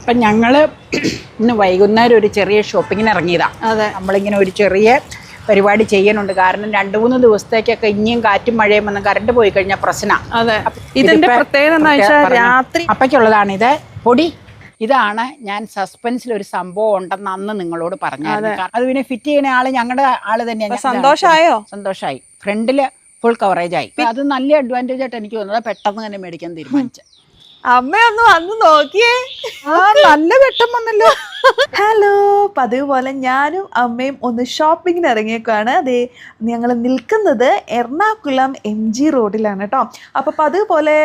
അപ്പം ഞങ്ങൾ ഇന്ന് വൈകുന്നേരം ഒരു ചെറിയ ഷോപ്പിങ്ങിന് ഇറങ്ങിയതാണ്. അതെ, നമ്മളിങ്ങനെ ഒരു ചെറിയ പരിപാടി ചെയ്യാനുണ്ട്. കാരണം 2-3 ദിവസത്തേക്കൊക്കെ ഇനിയും കാറ്റും മഴയും വന്ന് കറണ്ട് പോയി കഴിഞ്ഞാൽ പ്രശ്നമാണ്. അതെ. ഇതിന്റെ പ്രത്യേകത രാത്രി അപ്പയ്ക്കുള്ളതാണിത്. പൊടി ഇതാണ് ഞാൻ സസ്പെൻസിൽ ഒരു സംഭവം ഉണ്ടെന്ന് അന്ന് നിങ്ങളോട് പറഞ്ഞായിരുന്നു. അത് പിന്നെ ഫിറ്റ് ചെയ്യുന്ന ആള് ഞങ്ങളുടെ ആള് തന്നെയാണ്. സന്തോഷമായി. ഫ്രണ്ടില് ഫുൾ കവറേജ് ആയി. അത് നല്ല അഡ്വാൻറ്റേജ് ആയിട്ട് എനിക്ക് തോന്നുന്നത്. പെട്ടെന്ന് തന്നെ മേടിക്കാൻ തീരുമാനിച്ചു. അമ്മയൊന്ന് വന്ന് നോക്കിയേ, നല്ല വെട്ടം വന്നല്ലോ. ഹലോ, പതിവ് പോലെ ഞാനും അമ്മയും ഒന്ന് ഷോപ്പിങ്ങിന് ഇറങ്ങിയേക്കാണ്. അതെ, ഞങ്ങൾ നിൽക്കുന്നത് എറണാകുളം MG റോഡിലാണ് കേട്ടോ. അപ്പോൾ പതിവ് പോലെ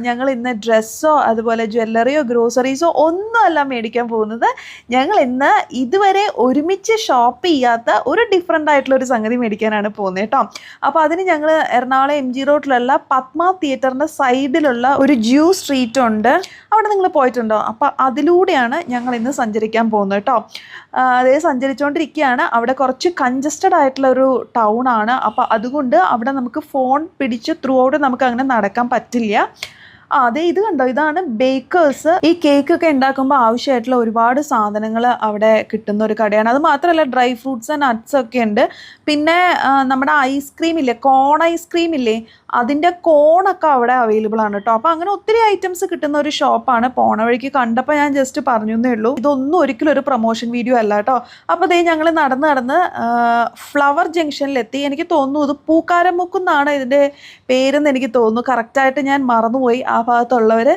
ഞങ്ങൾ ഇന്ന് ഡ്രസ്സോ അതുപോലെ ജ്വല്ലറിയോ ഗ്രോസറീസോ ഒന്നും അല്ല മേടിക്കാൻ പോകുന്നത്. ഞങ്ങൾ ഇന്ന് ഇതുവരെ ഒരുമിച്ച് ഷോപ്പ് ചെയ്യാത്ത ഒരു ഡിഫറെൻ്റ് ആയിട്ടുള്ള ഒരു സംഗതി മേടിക്കാനാണ് പോകുന്നത് കേട്ടോ. അപ്പോൾ അതിന് ഞങ്ങൾ എറണാകുളം MG റോഡിലുള്ള പത്മ തിയേറ്ററിൻ്റെ സൈഡിലുള്ള ഒരു ജ്യൂ സ്ട്രീറ്റ് ഉണ്ട്. അവിടെ നിങ്ങൾ പോയിട്ടുണ്ടോ? അപ്പോൾ അതിലൂടെയാണ് ഞങ്ങൾ ഇന്ന് സഞ്ചരിക്കാൻ പോകുന്നത് കേട്ടോ. അതേ സഞ്ചരിച്ചുകൊണ്ടിരിക്കുകയാണ്. അവിടെ കുറച്ച് കൺജസ്റ്റഡ് ആയിട്ടുള്ള ഒരു ടൗൺ ആണ്. അപ്പോൾ അതുകൊണ്ട് അവിടെ നമുക്ക് ഫോൺ പിടിച്ച് ത്രൂ ഔട്ട് നമുക്ക് അങ്ങനെ നടക്കാൻ പറ്റില്ല. അതെ, ഇത് കണ്ടോ, ഇതാണ് ബേക്കേഴ്സ്. ഈ കേക്കൊക്കെ ഉണ്ടാക്കുമ്പോൾ ആവശ്യമായിട്ടുള്ള ഒരുപാട് സാധനങ്ങൾ അവിടെ കിട്ടുന്ന ഒരു കടയാണ്. അത് മാത്രമല്ല ഡ്രൈ ഫ്രൂട്ട്സ് ആൻഡ് നട്ട്സ് ഒക്കെ ഉണ്ട്. പിന്നെ നമ്മുടെ ഐസ്ക്രീം ഇല്ലേ, കോൺ ഐസ്ക്രീം ഇല്ലേ, അതിൻ്റെ കോണൊക്കെ അവിടെ അവൈലബിൾ ആണ് കേട്ടോ. അപ്പോൾ അങ്ങനെ ഒത്തിരി ഐറ്റംസ് കിട്ടുന്ന ഒരു ഷോപ്പാണ്. പോണ വഴിക്ക് കണ്ടപ്പോൾ ഞാൻ ജസ്റ്റ് പറഞ്ഞേ ഉള്ളൂ. ഇതൊന്നും ഒരിക്കലും ഒരു പ്രൊമോഷൻ വീഡിയോ അല്ല കേട്ടോ. അപ്പോൾ അതേ ഞങ്ങൾ നടന്ന് ഫ്ലവർ ജംഗ്ഷനിലെത്തി. എനിക്ക് തോന്നുന്നു ഇത് പൂക്കാരമുക്കെന്നാണ് ഇതിൻ്റെ പേരെന്ന് എനിക്ക് തോന്നുന്നു. കറക്റ്റായിട്ട് ഞാൻ മറന്നുപോയി. ആ ഭാഗത്തുള്ളവർ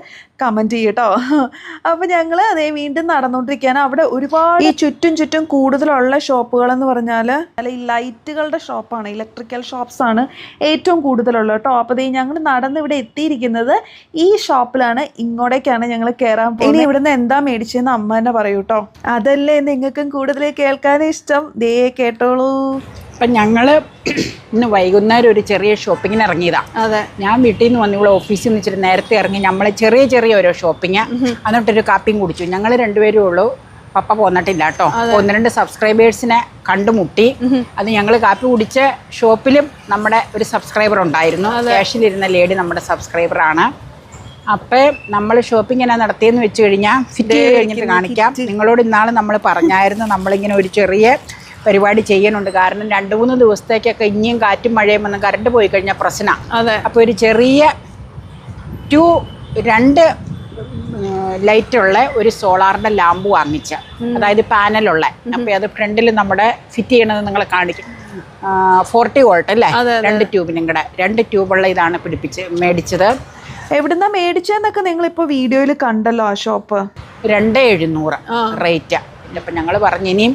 കമൻറ്റ് ചെയ്യട്ടോ. അപ്പോൾ ഞങ്ങൾ അതേ വീണ്ടും നടന്നുകൊണ്ടിരിക്കുകയാണ്. അവിടെ ഒരുപാട് ഈ ചുറ്റും കൂടുതലുള്ള ഷോപ്പുകളെന്ന് പറഞ്ഞാൽ ഈ ലൈറ്റുകളുടെ ഷോപ്പാണ്, ഇലക്ട്രിക്കൽ ഷോപ്സാണ് ഏറ്റവും കൂടുതലുള്ളത് കേട്ടോ. അപ്പോൾ അതേ ഞങ്ങൾ നടന്ന് ഇവിടെ എത്തിയിരിക്കുന്നത് ഈ ഷോപ്പിലാണ്. ഇങ്ങോട്ടേക്കാണ് ഞങ്ങൾ കയറാൻ പോകുന്നത്. ഇനി ഇവിടുന്ന് എന്താ മേടിച്ചതെന്ന് അമ്മ തന്നെ പറയൂ കേട്ടോ. അതല്ലേ നിങ്ങൾക്കും കൂടുതൽ കേൾക്കാൻ ഇഷ്ടം. ദേ കേട്ടോളൂ. അപ്പം ഞങ്ങൾ ഇന്ന് വൈകുന്നേരം ഒരു ചെറിയ ഷോപ്പിങ്ങിന് ഇറങ്ങിയതാണ്. അതെ, ഞാൻ വീട്ടിൽ നിന്ന് വന്ന് ഇവിടെ ഓഫീസിൽ നിന്ന് വെച്ചിട്ട് നേരത്തെ ഇറങ്ങി. നമ്മൾ ചെറിയ ഓരോ ഷോപ്പിങ്, എന്നിട്ടൊരു കാപ്പിയും കുടിച്ചു. ഞങ്ങൾ രണ്ടുപേരും ഉള്ളൂ, പപ്പ പോന്നിട്ടില്ല കേട്ടോ. 1-2 സബ്സ്ക്രൈബേഴ്സിനെ കണ്ടുമുട്ടി. അത് ഞങ്ങൾ കാപ്പി കുടിച്ച ഷോപ്പിലും നമ്മുടെ ഒരു സബ്സ്ക്രൈബർ ഉണ്ടായിരുന്നു. ക്യാഷിലിരുന്ന ലേഡി നമ്മുടെ സബ്സ്ക്രൈബറാണ്. അപ്പം നമ്മൾ ഷോപ്പിംഗ് എന്നാ നടത്തിയെന്ന് വെച്ച് കഴിഞ്ഞാൽ ഫിറ്റ് ചെയ്ത് കഴിഞ്ഞിട്ട് കാണിക്കാം. നിങ്ങളോട് ഇന്നാൾ നമ്മൾ പറഞ്ഞായിരുന്നു നമ്മളിങ്ങനെ ഒരു ചെറിയ പരിപാടി ചെയ്യാനുണ്ട്. കാരണം 2-3 ദിവസത്തേക്കൊക്കെ ഇനിയും കാറ്റും മഴയും വന്ന് കറണ്ട് പോയി കഴിഞ്ഞാൽ പ്രശ്നമാണ്. അപ്പോൾ ഒരു ചെറിയ 2 ലൈറ്റുള്ള ഒരു സോളാറിൻ്റെ ലാമ്പ് വാങ്ങിച്ച, അതായത് പാനലുള്ള. അപ്പോൾ അത് ഫ്രണ്ടിൽ നമ്മുടെ ഫിറ്റ് ചെയ്യണത് നിങ്ങൾ കാണിക്കും. 40 വോൾട്ട് അല്ലേ, 2 ട്യൂബിനും കൂടെ 2 ട്യൂബുള്ള ഇതാണ് മേടിച്ചത്. എവിടുന്നാ മേടിച്ചതെന്നൊക്കെ നിങ്ങളിപ്പോൾ വീഡിയോയിൽ കണ്ടല്ലോ. ആ ഷോപ്പ് 2700 റേറ്റ്. അപ്പം ഞങ്ങൾ പറഞ്ഞു ഇനിയും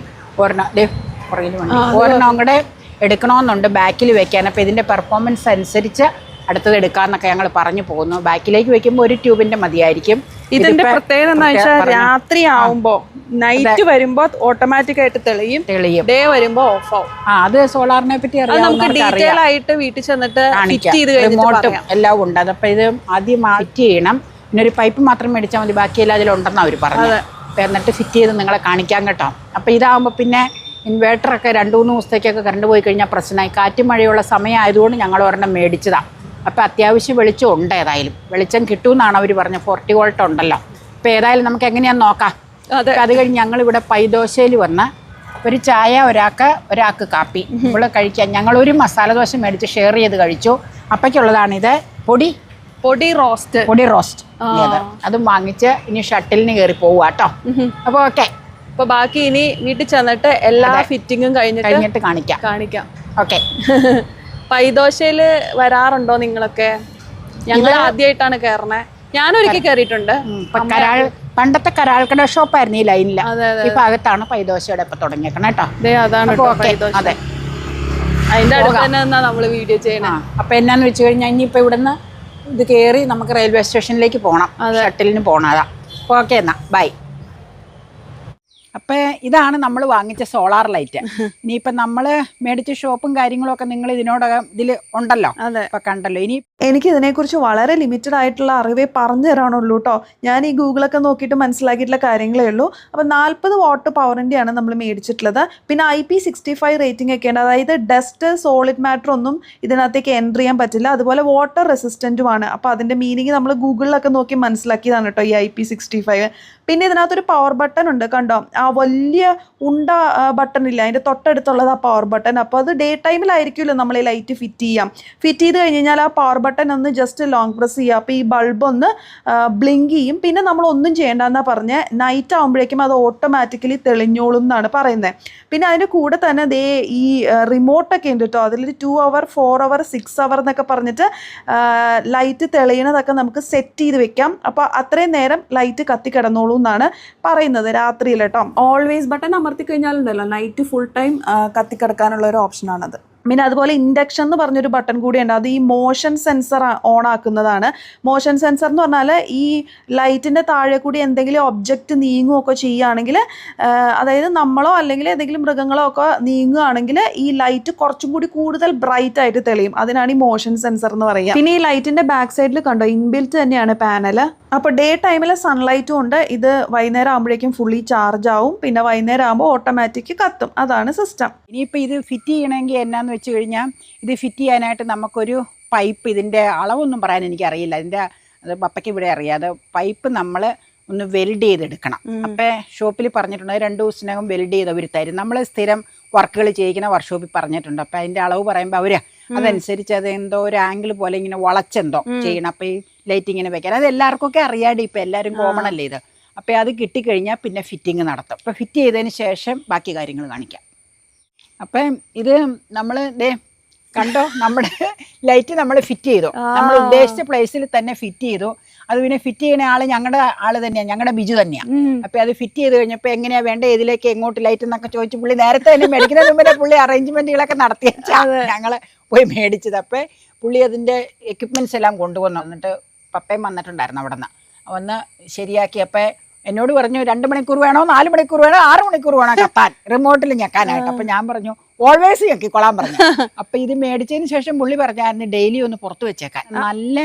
ഒരെണ്ണം കൂടെ എടുക്കണമെന്നുണ്ട് ബാക്കിൽ വെക്കാൻ. അപ്പോൾ ഇതിൻ്റെ പെർഫോമൻസ് അനുസരിച്ച് അടുത്തത് എടുക്കാമെന്നൊക്കെ ഞങ്ങൾ പറഞ്ഞു പോകുന്നു. ബാക്കിലേക്ക് വെക്കുമ്പോൾ 1 ട്യൂബിൻ്റെ മതിയായിരിക്കും. ഇതിന്റെ പ്രത്യേകത എന്ന് വെച്ചാൽ രാത്രി ആവുമ്പോൾ നൈറ്റ് വരുമ്പോൾ ഓട്ടോമാറ്റിക് ആയിട്ട് തെളിയും, ഡേ വരുമ്പോൾ ഓഫ് ആവും. അത് സോളാറിനെ പറ്റി നമുക്ക് ഡീറ്റെയിൽ ആയിട്ട് വീട്ടിൽ ചെന്നിട്ട് റിമോട്ടും എല്ലാം ഉണ്ട്. അതപ്പോൾ ഇത് ആദ്യം ഫിറ്റ് ചെയ്യണം. പിന്നെ ഒരു പൈപ്പ് മാത്രം മേടിച്ചാൽ മതി, ബാക്കിയെല്ലാം അതിലുണ്ടെന്നാണ് അവർ പറഞ്ഞത്. അപ്പോൾ എന്നിട്ട് ഫിറ്റ് ചെയ്ത് നിങ്ങളെ കാണിക്കാം കേട്ടോ. അപ്പോൾ ഇതാകുമ്പോൾ പിന്നെ ഇൻവേർട്ടറൊക്കെ 2-3 ദിവസത്തേക്കൊക്കെ കറണ്ട് പോയി കഴിഞ്ഞാൽ പ്രശ്നമായി. കാറ്റും മഴയുള്ള സമയമായതുകൊണ്ട് ഞങ്ങൾ ഒരെണ്ണം മേടിച്ചതാണ്. അപ്പോൾ അത്യാവശ്യം വെളിച്ചം ഉണ്ട്. ഏതായാലും വെളിച്ചം കിട്ടുമെന്നാണ് അവർ പറഞ്ഞത്. 40 വോൾട്ട് ഉണ്ടല്ലോ. അപ്പോൾ ഏതായാലും നമുക്ക് എങ്ങനെയാണെന്ന് നോക്കാം. അത് കഴിഞ്ഞ് ഞങ്ങളിവിടെ പൈദോശയിൽ വന്ന് ഒരു ചായ ഒരാൾക്ക് കാപ്പി ഇവിടെ കഴിക്കാം. ഞങ്ങളൊരു മസാല ദോശ മേടിച്ച് ഷെയർ ചെയ്ത് കഴിച്ചു. അപ്പയ്ക്കുള്ളതാണിത്. പൊടി റോസ്റ്റ് അതും വാങ്ങിച്ച് ഇനി ഷട്ടിലിന് കയറി പോവുക കേട്ടോ. അപ്പോൾ ഓക്കെ, അപ്പൊ ബാക്കി ഇനി വീട്ടിൽ ചെന്നിട്ട് എല്ലാ ഫിറ്റിങ്ങും കഴിഞ്ഞിട്ട് കാണിക്കാം. ഓക്കെ. പൈദോശയില് വരാറുണ്ടോ നിങ്ങളൊക്കെ? ഞങ്ങൾ ആദ്യമായിട്ടാണ് കയറണേ. ഞാനൊരിക്കൽ കയറിയിട്ടുണ്ട്. പണ്ടത്തെ കരാൾക്കട ഷോപ്പായിരുന്നു ഈ ലൈനില്. ഈ ഭാഗത്താണ് പൈദോശയുടെ ഇപ്പൊ തുടങ്ങിയേക്കണം കേട്ടോ. അതാണ് അതെ, അതിന്റെ അടുത്ത് തന്നെ നമ്മള് വീഡിയോ ചെയ്യണം. അപ്പൊ എന്നാന്ന് വെച്ച് കഴിഞ്ഞാൽ ഇനിയിപ്പോ ഇവിടുന്ന് ഇത് കയറി നമുക്ക് റെയിൽവേ സ്റ്റേഷനിലേക്ക് പോകണം. ഷട്ടിലിന് പോകണം. അതാ. ഓക്കെ, എന്നാ ബൈ. അപ്പം ഇതാണ് നമ്മൾ വാങ്ങിച്ച സോളാർ ലൈറ്റ്. ഇനിയിപ്പം നമ്മൾ മേടിച്ച ഷോപ്പും കാര്യങ്ങളും ഒക്കെ നിങ്ങൾ ഇതിനോടകം ഇതിൽ ഉണ്ടല്ലോ, ഇപ്പം കണ്ടല്ലോ. ഇനി എനിക്ക് ഇതിനെക്കുറിച്ച് വളരെ ലിമിറ്റഡ് ആയിട്ടുള്ള അറിവേ പറഞ്ഞു തരാനുള്ളൂ കേട്ടോ. ഞാൻ ഈ ഗൂഗിളൊക്കെ നോക്കിയിട്ട് മനസ്സിലാക്കിയിട്ടുള്ള കാര്യങ്ങളേ ഉള്ളൂ. അപ്പോൾ 40 വാട്ട് പവറിൻ്റെയാണ് നമ്മൾ മേടിച്ചിട്ടുള്ളത്. പിന്നെ IP65 റേറ്റിംഗ് ഒക്കെ ഉണ്ട്. അതായത് ഡസ്റ്റ്, സോളിഡ് മാറ്റർ ഒന്നും ഇതിനകത്തേക്ക് എൻ്റർ ചെയ്യാൻ പറ്റില്ല. അതുപോലെ വാട്ടർ റെസിസ്റ്റൻറ്റുമാണ്. അപ്പോൾ അതിൻ്റെ മീനിങ് നമ്മൾ ഗൂഗിളിലൊക്കെ നോക്കി മനസ്സിലാക്കിയതാണ് കേട്ടോ ഈ IP65. പിന്നെ ഇതിനകത്തൊരു പവർ ബട്ടൺ ഉണ്ട്, കണ്ടോ? ആ വലിയ ഉണ്ട ബട്ടൺ ഇല്ല, അതിൻ്റെ തൊട്ടടുത്തുള്ളത് ആ പവർ ബട്ടൺ. അപ്പോൾ അത് ഡേ ടൈമിലായിരിക്കുമല്ലോ നമ്മൾ ഈ ലൈറ്റ് ഫിറ്റ് ചെയ്ത് കഴിഞ്ഞ് കഴിഞ്ഞാൽ ആ പവർ ബട്ടൺ ഒന്ന് ജസ്റ്റ് ലോങ് പ്രസ് ചെയ്യുക. അപ്പോൾ ഈ ബൾബ് ഒന്ന് ബ്ലിങ്ക് ചെയ്യും. പിന്നെ നമ്മൾ ഒന്നും ചെയ്യേണ്ടെന്നാണ് പറഞ്ഞ് നൈറ്റ് ആകുമ്പോഴേക്കും അത് ഓട്ടോമാറ്റിക്കലി തെളിഞ്ഞോളും എന്നാണ് പറയുന്നത്. പിന്നെ അതിൻ്റെ കൂടെ തന്നെ ദേ ഈ റിമോട്ടൊക്കെ ഉണ്ട് കേട്ടോ. അതിലൊരു 2 hour 4 hour 6 hour എന്നൊക്കെ പറഞ്ഞിട്ട് ലൈറ്റ് തെളിയണതൊക്കെ നമുക്ക് സെറ്റ് ചെയ്ത് വെക്കാം. അപ്പോൾ അത്രയും നേരം ലൈറ്റ് കത്തി കിടന്നോളൂ എന്നാണ് പറയുന്നത് രാത്രിയിൽ കേട്ടോ. ഓൾവേസ് ബട്ടൺ അമർത്തി കഴിഞ്ഞാലുണ്ടല്ലോ നൈറ്റ് ഫുൾ ടൈം കത്തിക്കിടക്കാനുള്ള ഒരു ഓപ്ഷനാണത്. പിന്നെ അതുപോലെ ഇൻഡക്ഷൻ എന്ന് പറഞ്ഞൊരു ബട്ടൺ കൂടിയുണ്ട്. അത് ഈ മോഷൻ സെൻസർ ഓൺ ആക്കുന്നതാണ്. മോഷൻ സെൻസർ എന്ന് പറഞ്ഞാൽ ഈ ലൈറ്റിൻ്റെ താഴെ കൂടി എന്തെങ്കിലും ഒബ്ജക്റ്റ് നീങ്ങുകയൊക്കെ ചെയ്യുകയാണെങ്കിൽ, അതായത് നമ്മളോ അല്ലെങ്കിൽ ഏതെങ്കിലും മൃഗങ്ങളോ ഒക്കെ നീങ്ങുകയാണെങ്കിൽ ഈ ലൈറ്റ് കുറച്ചും കൂടി കൂടുതൽ ബ്രൈറ്റ് ആയിട്ട് തെളിയും. അതിനാണ് ഈ മോഷൻ സെൻസർ എന്ന് പറയുക. പിന്നെ ഈ ലൈറ്റിൻ്റെ ബാക്ക് സൈഡിൽ കണ്ടോ ഇൻബിൽറ്റ് തന്നെയാണ് പാനൽ. അപ്പോൾ ഡേ ടൈമിൽ സൺലൈറ്റും ഉണ്ട്. ഇത് വൈകുന്നേരം ആകുമ്പോഴേക്കും ഫുള്ളി ചാർജ് ആവും. പിന്നെ വൈകുന്നേരം ആകുമ്പോൾ ഓട്ടോമാറ്റിക് കത്തും. അതാണ് സിസ്റ്റം. ഇനിയിപ്പോൾ ഇത് ഫിറ്റ് ചെയ്യണമെങ്കിൽ എന്നാന്ന് വെച്ച് കഴിഞ്ഞാൽ, ഇത് ഫിറ്റ് ചെയ്യാനായിട്ട് നമുക്കൊരു പൈപ്പ്, ഇതിൻ്റെ അളവൊന്നും പറയാൻ എനിക്കറിയില്ല, ഇതിൻ്റെ അത് പപ്പയ്ക്ക് ഇവിടെ അറിയാം. അത് പൈപ്പ് നമ്മൾ ഒന്ന് വെൽഡ് ചെയ്തെടുക്കണം. അപ്പോൾ ഷോപ്പിൽ പറഞ്ഞിട്ടുണ്ട് 2 ദിവസത്തിനകം വെൽഡ് ചെയ്ത് അവർ തരും. നമ്മൾ സ്ഥിരം വർക്കുകൾ ചെയ്യിക്കുന്ന വർക്ക്ഷോപ്പിൽ പറഞ്ഞിട്ടുണ്ട്. അപ്പോൾ അതിൻ്റെ അളവ് പറയുമ്പോൾ അവർ അതനുസരിച്ച് അത് എന്തോ ഒരു ആംഗിൾ പോലെ ഇങ്ങനെ വളച്ചെന്തോ ചെയ്യണം. അപ്പോൾ ഈ ലൈറ്റ് ഇങ്ങനെ വെക്കാൻ അത് എല്ലാവർക്കും ഒക്കെ അറിയാതെ, ഇപ്പോൾ എല്ലാവരും കോമൺ അല്ലേ ഇത്. അപ്പോൾ അത് കിട്ടിക്കഴിഞ്ഞാൽ പിന്നെ ഫിറ്റിങ് നടത്തും. അപ്പോൾ ഫിറ്റ് ചെയ്തതിന് ശേഷം ബാക്കി കാര്യങ്ങൾ കാണിക്കാം. അപ്പം ഇത് നമ്മൾ കണ്ടോ, നമ്മുടെ ലൈറ്റ് നമ്മൾ ഫിറ്റ് ചെയ്തു. നമ്മൾ ഉദ്ദേശിച്ച പ്ലേസിൽ തന്നെ ഫിറ്റ് ചെയ്തു. അത് പിന്നെ ഫിറ്റ് ചെയ്യുന്ന ആള് ഞങ്ങളുടെ ആള് തന്നെയാണ്, ഞങ്ങളുടെ ബിജു തന്നെയാണ്. അപ്പം അത് ഫിറ്റ് ചെയ്ത് കഴിഞ്ഞപ്പോൾ എങ്ങനെയാ വേണ്ട, ഇതിലേക്ക് എങ്ങോട്ട് ലൈറ്റ് എന്നൊക്കെ ചോദിച്ചു പുള്ളി നേരത്തെ തന്നെ മേടിക്കുന്നതിന് മുമ്പേ പുള്ളി അറേഞ്ച്മെന്റുകളൊക്കെ നടത്തി ഞങ്ങൾ പോയി മേടിച്ചത്. അപ്പം പുള്ളി അതിൻ്റെ എക്യുപ്മെന്റ്സ് എല്ലാം കൊണ്ടുവന്നു. എന്നിട്ട് പപ്പയും വന്നിട്ടുണ്ടായിരുന്നു അവിടെ നിന്ന്, വന്ന് ശരിയാക്കി. അപ്പം എന്നോട് പറഞ്ഞു 2 മണിക്കൂർ വേണോ 4 മണിക്കൂർ വേണോ 6 മണിക്കൂർ വേണോ കത്താൻ, റിമോട്ടിൽ ഞെക്കാനായിട്ട്. അപ്പം ഞാൻ പറഞ്ഞു ഓൾവേസ് ഞെക്കിക്കൊള്ളാൻ പറഞ്ഞു. അപ്പം ഇത് മേടിച്ചതിന് ശേഷം പുള്ളി പറഞ്ഞായിരുന്നു ഡെയിലി ഒന്ന് പുറത്ത് വെച്ചേക്കാൻ. നല്ല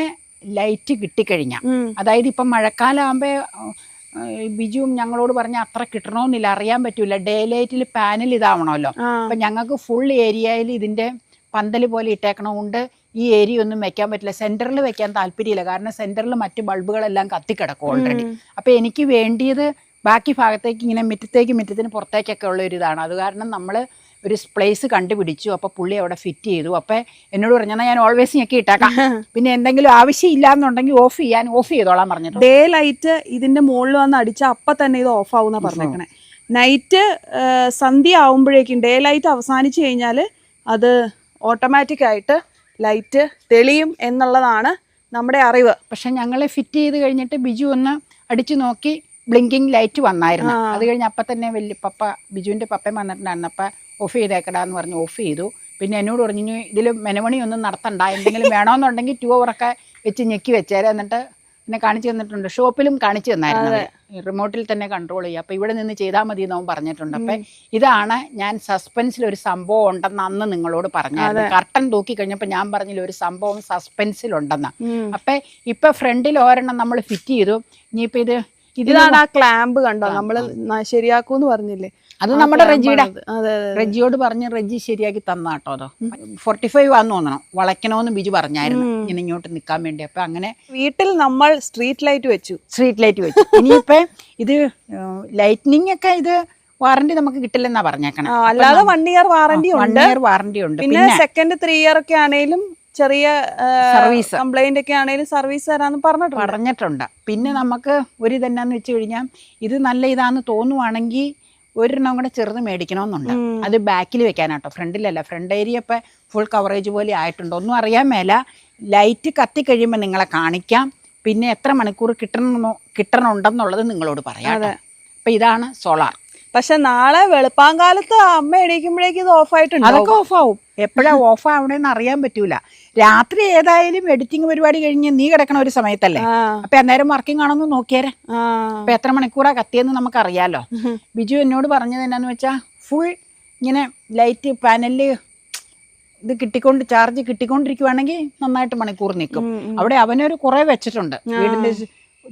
ലൈറ്റ് കിട്ടിക്കഴിഞ്ഞാൽ, അതായത് ഇപ്പം മഴക്കാലം ആകുമ്പോൾ ബിജുവും ഞങ്ങളോട് പറഞ്ഞ അത്ര കിട്ടണമെന്നില്ല, അറിയാൻ പറ്റൂല. ഡേ ലൈറ്റിൽ പാനൽ ഇതാവണമല്ലോ. അപ്പം ഞങ്ങൾക്ക് ഫുൾ ഏരിയയിൽ ഇതിൻ്റെ പന്തൽ പോലെ ഇട്ടേക്കണമുണ്ട്. ഈ ഏരിയ ഒന്നും വെക്കാൻ പറ്റില്ല, സെൻറ്ററിൽ വെക്കാൻ താല്പര്യമില്ല. കാരണം സെൻറ്ററിൽ മറ്റ് ബൾബുകളെല്ലാം കത്തിക്കിടക്കും ഓൾറെഡി. അപ്പോൾ എനിക്ക് വേണ്ടിയത് ബാക്കി ഭാഗത്തേക്ക് ഇങ്ങനെ മുറ്റത്തിന് പുറത്തേക്കൊക്കെ ഉള്ള ഒരു ഇതാണ്. അത് കാരണം നമ്മൾ ഒരു പ്ലേസ് കണ്ടുപിടിച്ചു. അപ്പോൾ പുള്ളി അവിടെ ഫിറ്റ് ചെയ്തു. അപ്പോൾ എന്നോട് പറഞ്ഞാൽ ഞാൻ ഓൾവേസ് ഞെക്കി ഇട്ടേക്കാം, പിന്നെ എന്തെങ്കിലും ആവശ്യമില്ല എന്നുണ്ടെങ്കിൽ ഓഫ് ചെയ്തോളാൻ പറഞ്ഞിട്ട്. ഡേ ലൈറ്റ് ഇതിൻ്റെ മുകളിൽ വന്ന് അടിച്ചാൽ അപ്പം തന്നെ ഇത് ഓഫ് ആവുന്ന പറഞ്ഞേക്കണേ. നൈറ്റ് സന്ധ്യ ആവുമ്പോഴേക്കും ഡേ ലൈറ്റ് അവസാനിച്ച് കഴിഞ്ഞാൽ അത് ഓട്ടോമാറ്റിക്കായിട്ട് ലൈറ്റ് തെളിയും എന്നുള്ളതാണ് നമ്മുടെ അറിവ്. പക്ഷെ ഞങ്ങൾ ഫിറ്റ് ചെയ്ത് കഴിഞ്ഞിട്ട് ബിജു ഒന്ന് അടിച്ചു നോക്കി, ബ്ലിങ്കിങ് ലൈറ്റ് വന്നായിരുന്നു. അത് കഴിഞ്ഞ് അപ്പം തന്നെ ബിജുവിൻ്റെ പപ്പയും വന്നിട്ടുണ്ടായിരുന്നു. അപ്പം ഓഫ് ചെയ്തേക്കടാന്ന് പറഞ്ഞ് ഓഫ് ചെയ്തു. പിന്നെ എന്നോട് പറഞ്ഞു ഇതിൽ മെനമണിയൊന്നും നടത്തണ്ട, എന്തെങ്കിലും വേണമെന്നുണ്ടെങ്കിൽ 2 hour ഒക്കെ വെച്ച് ഞെക്കി വെച്ചേരെ. എന്നിട്ട് പിന്നെ കാണിച്ചു തന്നിട്ടുണ്ട്, ഷോപ്പിലും കാണിച്ചു തന്നായിരുന്നു. റിമോട്ടിൽ തന്നെ കൺട്രോൾ ചെയ്യുക. അപ്പോൾ ഇവിടെ നിന്ന് ചെയ്താൽ മതി എന്നവൻ പറഞ്ഞിട്ടുണ്ട്. അപ്പം ഇതാണ് ഞാൻ സസ്പെൻസിലൊരു സംഭവം ഉണ്ടെന്ന് അന്ന് നിങ്ങളോട് പറഞ്ഞായിരുന്നു. കർട്ടൻ തൂക്കി കഴിഞ്ഞപ്പോൾ ഞാൻ പറഞ്ഞില്ല ഒരു സംഭവം സസ്പെൻസിലുണ്ടെന്ന്. അപ്പം ഇപ്പം ഫ്രണ്ടിൽ ഒരെണ്ണം നമ്മൾ ഫിറ്റ് ചെയ്തു. ഇനിയിപ്പോൾ ഇതാണ് ആ ക്ലാമ്പ് കണ്ടോ നമ്മൾ ശരിയാക്കൂന്ന് പറഞ്ഞില്ലേ, അത് നമ്മുടെ റെജിയോട് പറഞ്ഞ് റെജി ശരിയാക്കി തന്ന കേട്ടോ. അത് 45 ആന്ന് തോന്നണം, വളയ്ക്കണമെന്ന് ബിജു പറഞ്ഞായിരുന്നു ഇങ്ങനെ ഇങ്ങോട്ട് നിൽക്കാൻ വേണ്ടി. അപ്പം അങ്ങനെ വീട്ടിൽ നമ്മൾ സ്ട്രീറ്റ് ലൈറ്റ് വെച്ചു. ഇനിയിപ്പം ഇത് ലൈറ്റ്നിങ് ഒക്കെ ഇത് വാറണ്ടി നമുക്ക് കിട്ടില്ലെന്നാ പറഞ്ഞേക്കണം. അല്ലാതെ 1 year വാറണ്ടി ഉണ്ട്. പിന്നെ സെക്കൻഡ് 3 year ഒക്കെ ആണെങ്കിലും ചെറിയ സർവീസ് കംപ്ലൈന്റ് ഒക്കെ ആണെങ്കിലും സർവീസ് തരാന്ന് പറഞ്ഞിട്ടുണ്ട്. പിന്നെ നമുക്ക് ഒരു ഇതെന്നാന്ന് വെച്ച് കഴിഞ്ഞാൽ ഇത് നല്ല ഇതാന്ന് തോന്നുവാണെങ്കിൽ ഒരെണ്ണം കൂടെ ചെറുത് മേടിക്കണമെന്നുണ്ട്. അത് ബാക്കിൽ വെക്കാനാട്ടോ, ഫ്രണ്ടിലല്ല. ഫ്രണ്ട് ഏരിയ ഇപ്പം ഫുൾ കവറേജ് പോലെ ആയിട്ടുണ്ട്. ഒന്നും അറിയാൻ മേല. ലൈറ്റ് കത്തി കഴിയുമ്പോൾ നിങ്ങളെ കാണിക്കാം. പിന്നെ എത്ര മണിക്കൂർ കിട്ടണമുണ്ടെന്നുള്ളത് നിങ്ങളോട് പറയാം. അപ്പം ഇതാണ് സോളാർ. പക്ഷെ നാളെ വെളുപ്പാങ്കാലത്ത് അമ്മ എണീക്കുമ്പോഴേക്കും ഇത് ഓഫായിട്ടുണ്ട്. അതൊക്കെ ഓഫാവും. എപ്പോഴാണ് ഓഫ് ആവണേന്ന് അറിയാൻ പറ്റൂല. രാത്രി ഏതായാലും എഡിറ്റിംഗ് പരിപാടി കഴിഞ്ഞ് നീ കിടക്കണ ഒരു സമയത്തല്ലേ, അപ്പൊ അന്നേരം വർക്കിംഗ് ആണെന്ന് നോക്കിയാരെ. അപ്പൊ എത്ര മണിക്കൂറാ കത്തിയെന്ന് നമുക്കറിയാലോ. ബിജു എന്നോട് പറഞ്ഞത് എന്നാന്ന് വെച്ചാൽ ഫുൾ ഇങ്ങനെ ലൈറ്റ് പാനലില് ഇത് ചാർജ് കിട്ടിക്കൊണ്ടിരിക്കുവാണെങ്കിൽ നന്നായിട്ട് മണിക്കൂർ നിൽക്കും. അവിടെ അവനൊരു കുറെ വെച്ചിട്ടുണ്ട്, വീടിന്റെ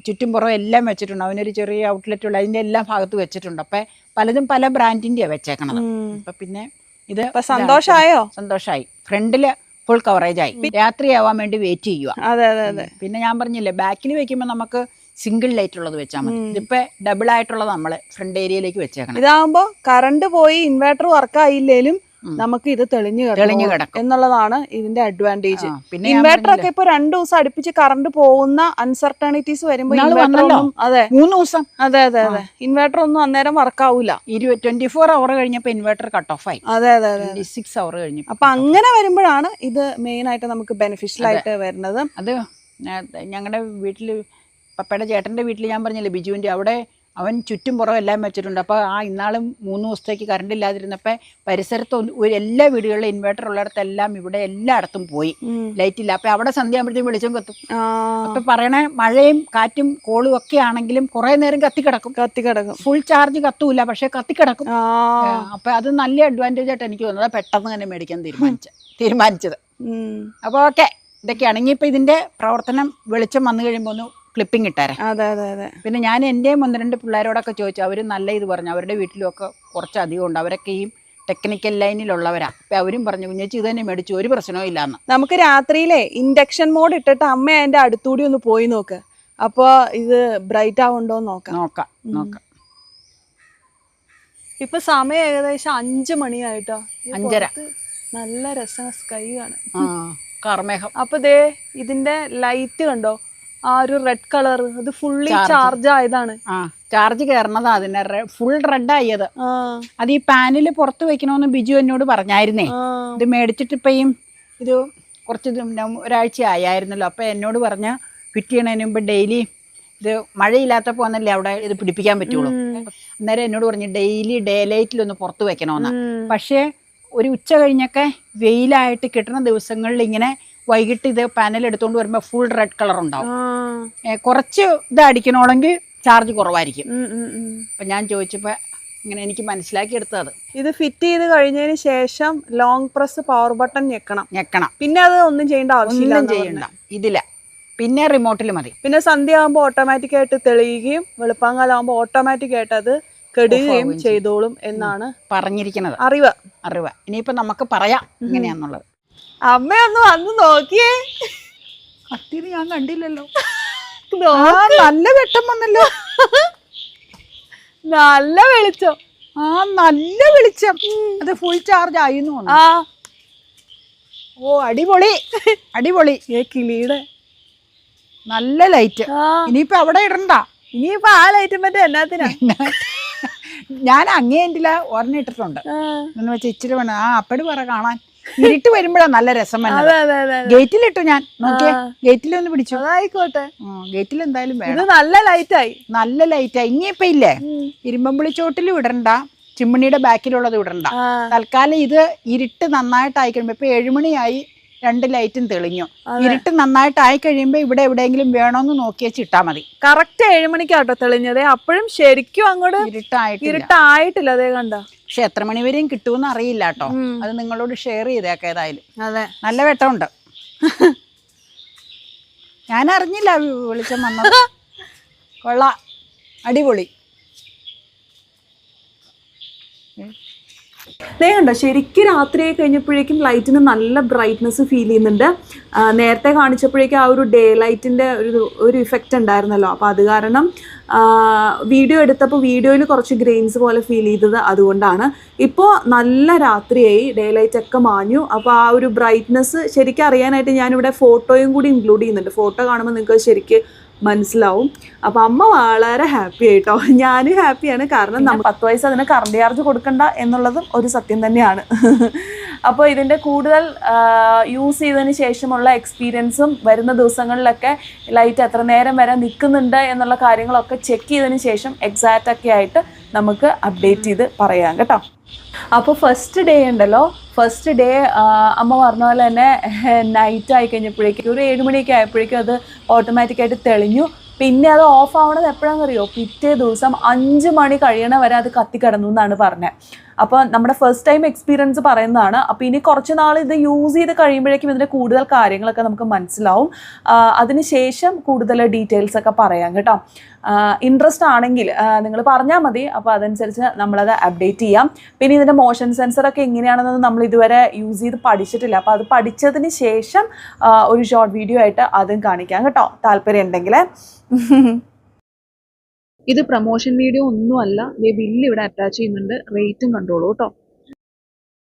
ചുറ്റും പുറം എല്ലാം വെച്ചിട്ടുണ്ട്. അവനൊരു ചെറിയ ഔട്ട്ലെറ്റ് ഉള്ള അതിന്റെ എല്ലാ ഭാഗത്ത് വെച്ചിട്ടുണ്ട്. അപ്പൊ പലതും പല ബ്രാൻഡിന്റെയാ വെച്ചേക്കണത്. അപ്പൊ പിന്നെ ഇത് സന്തോഷമായി. ഫ്രണ്ടില് ഫുൾ കവറേജ് ആയി. രാത്രിയാവാൻ വേണ്ടി വെയിറ്റ് ചെയ്യുക. പിന്നെ ഞാൻ പറഞ്ഞില്ലേ, ബാക്കിൽ വെക്കുമ്പോ നമുക്ക് സിംഗിൾ ലൈറ്റ് ഉള്ളത് വെച്ചാൽ മതി. ഇതിപ്പോ ഡബിൾ ആയിട്ടുള്ളത് നമ്മള് ഫ്രണ്ട് ഏരിയയിലേക്ക് വെച്ചേക്കണം. ഇതാകുമ്പോ കറണ്ട് പോയി ഇൻവേർട്ടർ വർക്ക് ആയില്ലേലും നമുക്ക് ഇത് തെളിഞ്ഞു കിടക്കും എന്നുള്ളതാണ് ഇതിന്റെ അഡ്വാൻറ്റേജ്. പിന്നെ ഇൻവേർട്ടർ ഒക്കെ ഇപ്പൊ 2 ദിവസം അടുപ്പിച്ച് കറണ്ട് പോകുന്ന അൺസർട്ടണിറ്റീസ് വരുമ്പോ 3 ദിവസം അതെ ഇൻവേർട്ടർ ഒന്നും അന്നേരം വർക്ക് ആവൂല. 24 hour കഴിഞ്ഞപ്പോ ഇൻവേർട്ടർ കട്ട് ഓഫ് ആയി. 26 hour കഴിഞ്ഞു. അപ്പൊ അങ്ങനെ വരുമ്പോഴാണ് ഇത് മെയിൻ ആയിട്ട് നമുക്ക് ബെനിഫിഷ്യൽ ആയിട്ട് വരുന്നത്. അത് ഞങ്ങളുടെ വീട്ടില് പപ്പയുടെ ചേട്ടന്റെ വീട്ടിൽ ഞാൻ പറഞ്ഞില്ലേ ബിജുവിന്റെ, അവിടെ അവൻ ചുറ്റും പുറം എല്ലാം വെച്ചിട്ടുണ്ട്. അപ്പോൾ ആ ഇന്നാളും 3 ദിവസത്തേക്ക് കറണ്ട് ഇല്ലാതിരുന്നപ്പോൾ പരിസരത്ത് എല്ലാ വീടുകളിലും ഇൻവേർട്ടർ ഉള്ളിടത്തെല്ലാം ഇവിടെ എല്ലായിടത്തും പോയി, ലൈറ്റ് ഇല്ല. അപ്പോൾ അവിടെ സന്ധ്യാകുമ്പോഴത്തേക്കും വെളിച്ചം കത്തും. അപ്പോൾ പറയണേ മഴയും കാറ്റും കോളും ഒക്കെ ആണെങ്കിലും കുറേ നേരം കത്തിക്കിടക്കും. ഫുൾ ചാർജ് കത്തൂല, പക്ഷെ കത്തിക്കിടക്കും. അപ്പോൾ അത് നല്ല അഡ്വാൻറ്റേജ് ആയിട്ട് എനിക്ക് തോന്നുന്നത്. പെട്ടെന്ന് തന്നെ മേടിക്കാൻ തീരുമാനിച്ചത്. അപ്പോൾ ഓക്കെ, ഇതൊക്കെയാണ്. ഇനിയിപ്പോൾ ഇതിൻ്റെ പ്രവർത്തനം വെളിച്ചം വന്നു കഴിയുമ്പോൾ ഒന്ന് ക്ലിപ്പിംഗ് ഇട്ടാരെ. പിന്നെ ഞാൻ എൻ്റെ 1-2 പിള്ളേരോടൊക്കെ ചോദിച്ചു, അവർ നല്ല ഇത് പറഞ്ഞു. അവരുടെ വീട്ടിലുമൊക്കെ കുറച്ചധികം ഉണ്ട്. അവരൊക്കെ ഈ ടെക്നിക്കൽ ലൈനിലുള്ളവരാ. അപ്പം അവരും പറഞ്ഞു കുഞ്ഞേച്ചി ഇത് തന്നെ മേടിച്ചു, ഒരു പ്രശ്നവും ഇല്ലാന്ന്. നമുക്ക് രാത്രിയിലെ ഇൻഡക്ഷൻ മോഡ് ഇട്ടിട്ട് അമ്മ അതിൻ്റെ അടുത്തൂടി ഒന്ന് പോയി നോക്ക്. അപ്പോൾ ഇത് ബ്രൈറ്റ് ആവുണ്ടോ നോക്കാം. ഇപ്പൊ സമയം ഏകദേശം 5 മണിയായിട്ടോ. 5:30. നല്ല രസം സ്കൈ ആണ്, കർമേഘം. അപ്പൊ ദേ ഇതിന്റെ ലൈറ്റ് കണ്ടോ, ആ ഒരു റെഡ് കളർ, അത് ഫുള്ളി ചാർജ് ആയതാണ്. ചാർജ് കയറണതാ, അതിന്റെ ഫുൾ റെഡ് ആയത്. അത് ഈ പാനില് പുറത്ത് വെക്കണമെന്ന് ബിജു എന്നോട് പറഞ്ഞായിരുന്നേ. ഇത് മേടിച്ചിട്ട് ഇപ്പം ഇത് കുറച്ച് ഒരാഴ്ച ആയായിരുന്നല്ലോ. അപ്പൊ എന്നോട് പറഞ്ഞ ഫിറ്റ് ചെയ്യണതിന് മുമ്പ് ഡെയിലി ഇത് മഴയില്ലാത്തപ്പോ വന്നല്ലേ അവിടെ ഇത് പിടിപ്പിക്കാൻ പറ്റുള്ളൂ. അന്നേരം എന്നോട് പറഞ്ഞു ഡെയിലി ഡേ ലൈറ്റിലൊന്ന് പുറത്ത് വെക്കണമെന്ന്. പക്ഷേ ഒരു ഉച്ച കഴിഞ്ഞൊക്കെ വെയിലായിട്ട് കിട്ടുന്ന ദിവസങ്ങളിൽ ഇങ്ങനെ വൈകിട്ട് ഇത് പാനൽ എടുത്തുകൊണ്ട് വരുമ്പോൾ ഫുൾ റെഡ് കളർ ഉണ്ടാവും. കുറച്ച് ഇത് അടിക്കണമെങ്കിൽ ചാർജ് കുറവായിരിക്കും. അപ്പം ഞാൻ ചോദിച്ചപ്പോൾ ഇങ്ങനെ എനിക്ക് മനസ്സിലാക്കി എടുത്തത്. ഇത് ഫിറ്റ് ചെയ്ത് കഴിഞ്ഞതിന് ശേഷം ലോങ് പ്രസ് പവർ ബട്ടൺ ഞെക്കണം. പിന്നെ അത് ഒന്നും ചെയ്യേണ്ട ആവശ്യമില്ല. ഇതില്ല, പിന്നെ റിമോട്ടിൽ മതി. പിന്നെ സന്ധ്യ ആകുമ്പോൾ ഓട്ടോമാറ്റിക് ആയിട്ട് തെളിയുകയും വെളുപ്പാങ്കാലം ആകുമ്പോൾ ഓട്ടോമാറ്റിക് ആയിട്ട് അത് കെടുകയും ചെയ്തോളും എന്നാണ് പറഞ്ഞിരിക്കുന്നത്. അറിവ് ഇനിയിപ്പോൾ നമുക്ക് പറയാം ഇങ്ങനെയാന്നുള്ളത്. അമ്മയൊന്ന് വന്ന് നോക്കിയേ, കത്തിയത് ഞാൻ കണ്ടില്ലല്ലോ. നല്ല വെട്ടം വന്നല്ലോ, നല്ല വെളിച്ചം. നല്ല വെളിച്ചം. അത് ഫുൾ ചാർജ് ആയിരുന്നു. ഓ അടിപൊളി. കിളിയുടെ നല്ല ലൈറ്റ്. ഇനിയിപ്പോ അവിടെ ഇടണ്ട, ഇനിയിപ്പോ ആ ലൈറ്റ് മറ്റേ എന്നാത്തിനാ. ഞാൻ അങ്ങേണ്ടില്ല ഒരെണ്ണം ഇട്ടിട്ടുണ്ട് എന്ന് വെച്ചാൽ ഇച്ചിരി വേണം. അപ്പടി പറ കാണാൻ ഇരുട്ട് വരുമ്പോഴാ നല്ല രസം. ഗേറ്റിലിട്ടു ഞാൻ നോക്കിയേ, ഗേറ്റിലൊന്ന് പിടിച്ചു. ആയിക്കോട്ടെ, ഗേറ്റിൽ എന്തായാലും വേണം. നല്ല ലൈറ്റായി. ഇനിയിപ്പോ ഇല്ലേ ഇരുമ്പമ്പുളി ചോട്ടിലും ഇടണ്ട, ചിമ്മിണിയുടെ ബാക്കിലുള്ളത് ഇടണ്ട. തൽക്കാലം ഇത് ഇരുട്ട് നന്നായിട്ടായി കഴിയുമ്പോ ഇപ്പൊ 7 മണിയായി, 2 ലൈറ്റും തെളിഞ്ഞു. ഇരുട്ട് നന്നായിട്ടായി കഴിയുമ്പോ ഇവിടെ എവിടെയെങ്കിലും വേണോന്ന് നോക്കി വെച്ചിട്ടാ മതി. കറക്റ്റ് 7 മണിക്കാട്ടോ തെളിഞ്ഞത്. അപ്പോഴും ശരിക്കും അങ്ങോട്ട് ഇരുട്ടായിട്ടില്ല. അതേ കണ്ട. പക്ഷെ എത്ര മണി വരെയും കിട്ടുമെന്ന് അറിയില്ല കേട്ടോ. അത് നിങ്ങളോട് ഷെയർ ചെയ്തേക്ക. ഏതായാലും നല്ല വെട്ടമുണ്ട്. ഞാൻ അറിഞ്ഞില്ല വെളിച്ചം വന്നത്. കൊള്ളാം, അടിപൊളി. കണ്ടോ, ശരിക്കും രാത്രി കഴിഞ്ഞപ്പോഴേക്കും ലൈറ്റിന് നല്ല ബ്രൈറ്റ്നസ് ഫീൽ ചെയ്യുന്നുണ്ട്. നേരത്തെ കാണിച്ചപ്പോഴേക്കും ആ ഒരു ഡേ ലൈറ്റിൻ്റെ ഒരു ഇഫക്റ്റ് ഉണ്ടായിരുന്നല്ലോ. അപ്പോൾ അത് കാരണം വീഡിയോ എടുത്തപ്പോൾ വീഡിയോയിൽ കുറച്ച് ഗ്രെയിൻസ് പോലെ ഫീൽ ചെയ്തത് അതുകൊണ്ടാണ്. ഇപ്പോൾ നല്ല രാത്രിയായി, ഡേ ലൈറ്റ് ഒക്കെ മാഞ്ഞു. അപ്പോൾ ആ ഒരു ബ്രൈറ്റ്നസ് ശരിക്കും അറിയാനായിട്ട് ഞാനിവിടെ ഫോട്ടോയും കൂടി ഇൻക്ലൂഡ് ചെയ്യുന്നുണ്ട്. ഫോട്ടോ കാണുമ്പോൾ നിങ്ങൾക്ക് ശരിക്കും മനസ്സിലാവും. അപ്പോൾ അമ്മ വളരെ ഹാപ്പി ആയിട്ടോ, ഞാനും ഹാപ്പിയാണ്. കാരണം നമ്മൾ 10 വയസ്സ് അതിന് കറണ്ട് ചാർജ് കൊടുക്കണ്ട എന്നുള്ളതും ഒരു സത്യം തന്നെയാണ്. അപ്പോൾ ഇതിൻ്റെ കൂടുതൽ യൂസ് ചെയ്തതിന് ശേഷമുള്ള എക്സ്പീരിയൻസും വരുന്ന ദിവസങ്ങളിലൊക്കെ ലൈറ്റ് എത്ര നേരം വരെ നിൽക്കുന്നുണ്ട് എന്നുള്ള കാര്യങ്ങളൊക്കെ ചെക്ക് ചെയ്തതിന് ശേഷം എക്സാക്റ്റ് ഒക്കെ ആയിട്ട് നമുക്ക് അപ്ഡേറ്റ് ചെയ്ത് പറയാം കേട്ടോ. അപ്പോൾ ഫസ്റ്റ് ഡേ ഉണ്ടല്ലോ, ഫസ്റ്റ് ഡേ അമ്മ പറഞ്ഞ പോലെ തന്നെ നൈറ്റ് ആയി കഴിഞ്ഞപ്പോഴേക്കും ഒരു 7 മണിയൊക്കെ ആയപ്പോഴേക്കും അത് ഓട്ടോമാറ്റിക്കായിട്ട് തെളിഞ്ഞു. പിന്നെ അത് ഓഫ് ആവണത് എപ്പോഴാണെന്നറിയോ, പിറ്റേ ദിവസം 5 മണി കഴിയണ വരെ അത് കത്തിക്കിടന്നു എന്നാണ് പറഞ്ഞത്. അപ്പോൾ നമ്മുടെ ഫസ്റ്റ് ടൈം എക്സ്പീരിയൻസ് പറയുന്നതാണ്. അപ്പോൾ ഇനി കുറച്ച് നാൾ ഇത് യൂസ് ചെയ്ത് കഴിയുമ്പോഴേക്കും ഇതിൻ്റെ കൂടുതൽ കാര്യങ്ങളൊക്കെ നമുക്ക് മനസ്സിലാവും. അതിനുശേഷം കൂടുതൽ ഡീറ്റെയിൽസ് ഒക്കെ പറയാം കേട്ടോ. ഇൻട്രസ്റ്റ് ആണെങ്കിൽ നിങ്ങൾ പറഞ്ഞാൽ മതി, അപ്പോൾ അതനുസരിച്ച് നമ്മളത് അപ്ഡേറ്റ് ചെയ്യാം. പിന്നെ ഇതിൻ്റെ മോഷൻ സെൻസറൊക്കെ എങ്ങനെയാണെന്നൊന്നും നമ്മൾ ഇതുവരെ യൂസ് ചെയ്ത് പഠിച്ചിട്ടില്ല. അപ്പോൾ അത് പഠിച്ചതിന് ശേഷം ഒരു ഷോർട്ട് വീഡിയോ ആയിട്ട് അതും കാണിക്കാം കേട്ടോ, താല്പര്യം ഉണ്ടെങ്കിൽ. ഇത് പ്രൊമോഷൻ വീഡിയോ ഒന്നുമല്ല. ബില്ല് ഇവിടെ അറ്റാച്ച് ചെയ്യുന്നുണ്ട്, റേറ്റും കണ്ടോളൂ കേട്ടോ.